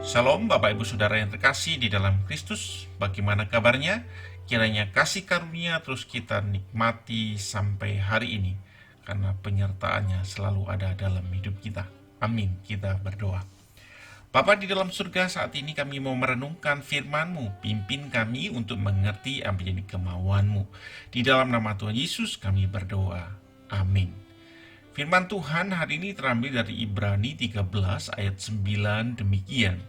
Shalom Bapak Ibu Saudara yang terkasih di dalam Kristus. Bagaimana kabarnya? Kiranya kasih karunia terus kita nikmati sampai hari ini, karena penyertaannya selalu ada dalam hidup kita. Amin, kita berdoa. Bapa di dalam surga, saat ini kami mau merenungkan firman-Mu. Pimpin kami untuk mengerti apa yang kemauan-Mu. Di dalam nama Tuhan Yesus kami berdoa. Amin. Firman Tuhan hari ini terambil dari Ibrani 13 ayat 9 demikian.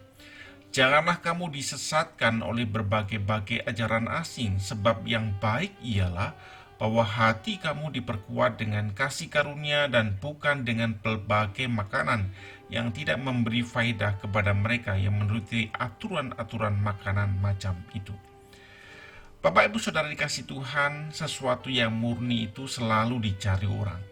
Janganlah kamu disesatkan oleh berbagai-bagai ajaran asing, sebab yang baik ialah bahwa hati kamu diperkuat dengan kasih karunia dan bukan dengan berbagai makanan yang tidak memberi faedah kepada mereka yang menuruti aturan-aturan makanan macam itu. Bapak Ibu Saudara dikasih Tuhan, sesuatu yang murni itu selalu dicari orang,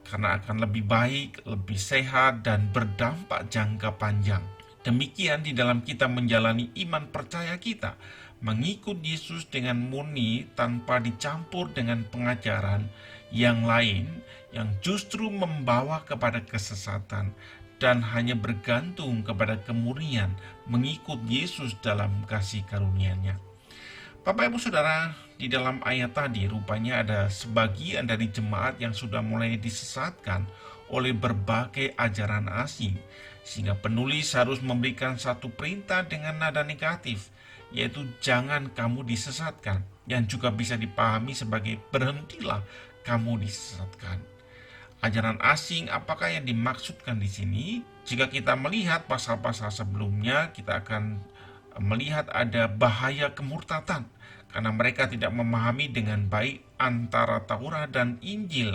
karena akan lebih baik, lebih sehat, dan berdampak jangka panjang. Demikian di dalam kita menjalani iman percaya kita, mengikut Yesus dengan murni tanpa dicampur dengan pengajaran yang lain yang justru membawa kepada kesesatan, dan hanya bergantung kepada kemurnian mengikut Yesus dalam kasih karunia-Nya. Bapak Ibu Saudara, di dalam ayat tadi rupanya ada sebagian dari jemaat yang sudah mulai disesatkan oleh berbagai ajaran asing, sehingga penulis harus memberikan satu perintah dengan nada negatif, yaitu jangan kamu disesatkan, yang juga bisa dipahami sebagai berhentilah kamu disesatkan. Ajaran asing apakah yang dimaksudkan di sini? Jika kita melihat pasal-pasal sebelumnya, kita akan melihat ada bahaya kemurtatan, karena mereka tidak memahami dengan baik antara Taurat dan Injil,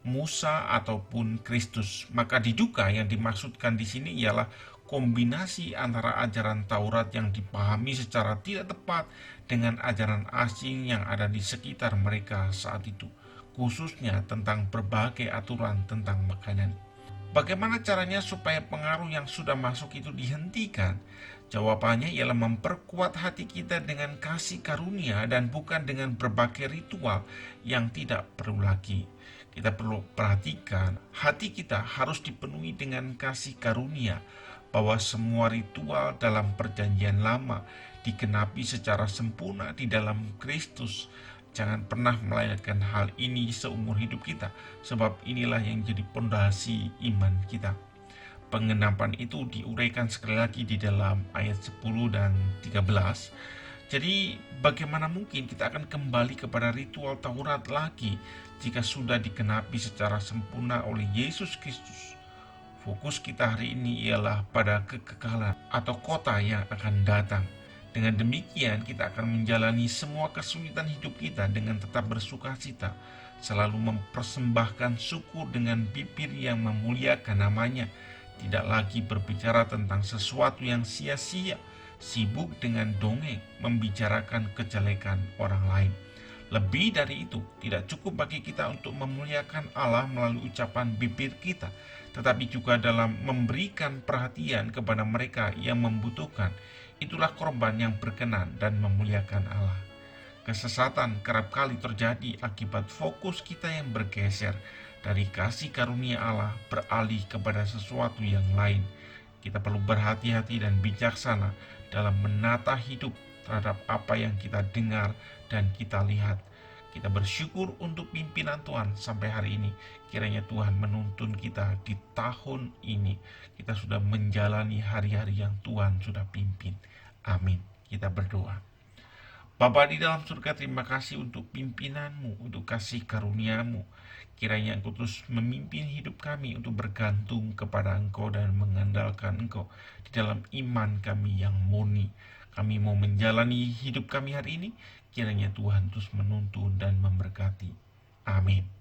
Musa ataupun Kristus. Maka diduga yang dimaksudkan di sini ialah kombinasi antara ajaran Taurat yang dipahami secara tidak tepat dengan ajaran asing yang ada di sekitar mereka saat itu, khususnya tentang berbagai aturan tentang makanan. Bagaimana caranya supaya pengaruh yang sudah masuk itu dihentikan? Jawabannya ialah memperkuat hati kita dengan kasih karunia dan bukan dengan berbagai ritual yang tidak perlu lagi. Kita perlu perhatikan, hati kita harus dipenuhi dengan kasih karunia, bahwa semua ritual dalam perjanjian lama digenapi secara sempurna di dalam Kristus. Jangan pernah melayakkan hal ini seumur hidup kita, sebab inilah yang jadi pondasi iman kita. Pengenapan itu diuraikan sekali lagi di dalam ayat 10 dan 13. Jadi bagaimana mungkin kita akan kembali kepada ritual Taurat lagi jika sudah digenapi secara sempurna oleh Yesus Kristus? Fokus kita hari ini ialah pada kekekalan atau kota yang akan datang. Dengan demikian kita akan menjalani semua kesulitan hidup kita dengan tetap bersukacita, selalu mempersembahkan syukur dengan bibir yang memuliakan namanya, tidak lagi berbicara tentang sesuatu yang sia-sia, sibuk dengan dongeng, membicarakan kejelekan orang lain. Lebih dari itu, tidak cukup bagi kita untuk memuliakan Allah melalui ucapan bibir kita, tetapi juga dalam memberikan perhatian kepada mereka yang membutuhkan. Itulah korban yang berkenan dan memuliakan Allah. Kesesatan kerap kali terjadi akibat fokus kita yang bergeser dari kasih karunia Allah beralih kepada sesuatu yang lain. Kita perlu berhati-hati dan bijaksana dalam menata hidup terhadap apa yang kita dengar dan kita lihat. Kita bersyukur untuk pimpinan Tuhan sampai hari ini. Kiranya Tuhan menuntun kita di tahun ini. Kita sudah menjalani hari-hari yang Tuhan sudah pimpin. Amin. Kita berdoa. Bapa di dalam surga, terima kasih untuk pimpinan-Mu, untuk kasih karunia-Mu. Kiranya Engkau terus memimpin hidup kami untuk bergantung kepada Engkau dan mengandalkan Engkau di dalam iman kami yang murni. Kami mau menjalani hidup kami hari ini, kiranya Tuhan terus menuntun dan memberkati. Amin.